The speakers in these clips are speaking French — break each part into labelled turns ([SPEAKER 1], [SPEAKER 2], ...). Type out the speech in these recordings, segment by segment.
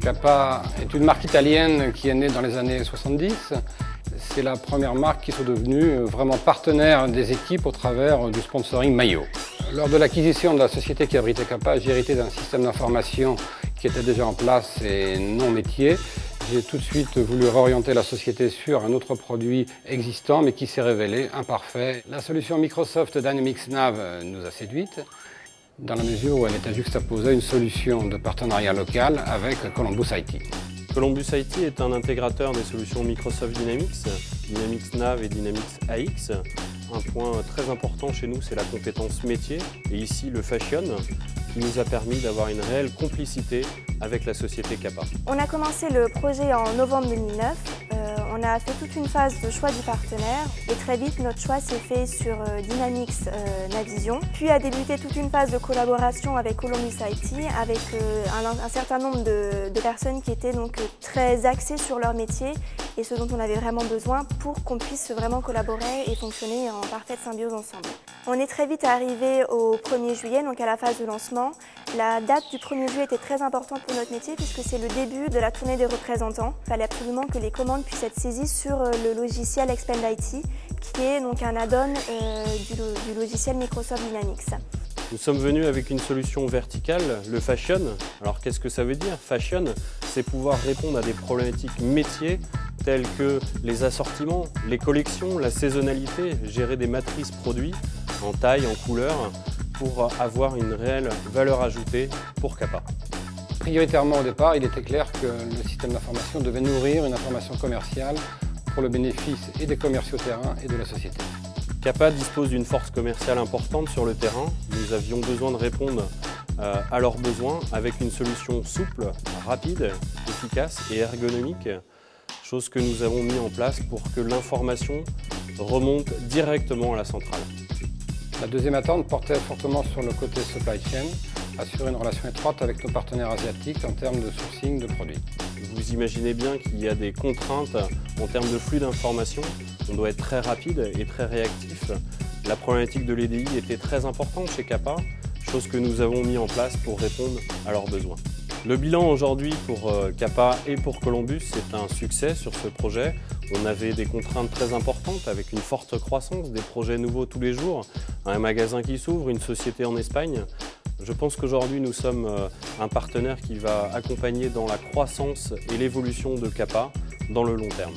[SPEAKER 1] Kappa est une marque italienne qui est née dans les années 70. C'est la première marque qui est devenue vraiment partenaire des équipes au travers du sponsoring maillot. Lors de l'acquisition de la société qui abritait Kappa, j'ai hérité d'un système d'information qui était déjà en place et non métier. J'ai tout de suite voulu réorienter la société sur un autre produit existant mais qui s'est révélé imparfait. La solution Microsoft Dynamics Nav nous a séduites dans la mesure où elle était juxtaposée à une solution de partenariat local avec Columbus IT.
[SPEAKER 2] Columbus IT est un intégrateur des solutions Microsoft Dynamics, Dynamics Nav et Dynamics AX. Un point très important chez nous, c'est la compétence métier et ici le fashion qui nous a permis d'avoir une réelle complicité avec la société Kappa.
[SPEAKER 3] On a commencé le projet en novembre 2009. On a fait toute une phase de choix du partenaire et très vite notre choix s'est fait sur Dynamics Navision. Puis a débuté toute une phase de collaboration avec Columbus IT avec un certain nombre de personnes qui étaient donc très axées sur leur métier et ce dont on avait vraiment besoin pour qu'on puisse vraiment collaborer et fonctionner en parfaite symbiose ensemble. On est très vite arrivé au 1er juillet, donc à la phase de lancement. La date du 1er juillet était très importante pour notre métier puisque c'est le début de la tournée des représentants. Il fallait absolument que les commandes puissent être saisies sur le logiciel Expand IT, qui est donc un add-on du logiciel Microsoft Dynamics.
[SPEAKER 2] Nous sommes venus avec une solution verticale, le fashion. Alors qu'est-ce que ça veut dire? Fashion, c'est pouvoir répondre à des problématiques métiers telles que les assortiments, les collections, la saisonnalité, gérer des matrices produits en taille, en couleur, pour avoir une réelle valeur ajoutée pour Kappa.
[SPEAKER 1] Prioritairement au départ, il était clair que le système d'information devait nourrir une information commerciale pour le bénéfice et des commerciaux terrain et de la société.
[SPEAKER 2] Kappa dispose d'une force commerciale importante sur le terrain. Nous avions besoin de répondre à leurs besoins avec une solution souple, rapide, efficace et ergonomique, chose que nous avons mis en place pour que l'information remonte directement à la centrale.
[SPEAKER 1] La deuxième attente portait fortement sur le côté supply chain, assurer une relation étroite avec nos partenaires asiatiques en termes de sourcing de produits.
[SPEAKER 2] Vous imaginez bien qu'il y a des contraintes en termes de flux d'informations. On doit être très rapide et très réactif. La problématique de l'EDI était très importante chez Kappa, chose que nous avons mis en place pour répondre à leurs besoins. Le bilan aujourd'hui pour Kappa et pour Columbus, c'est un succès sur ce projet. On avait des contraintes très importantes avec une forte croissance, des projets nouveaux tous les jours, un magasin qui s'ouvre, une société en Espagne. Je pense qu'aujourd'hui nous sommes un partenaire qui va accompagner dans la croissance et l'évolution de Kappa dans le long terme.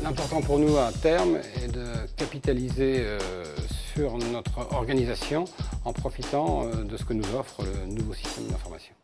[SPEAKER 1] L'important pour nous à terme est de capitaliser sur notre organisation en profitant de ce que nous offre le nouveau système d'information.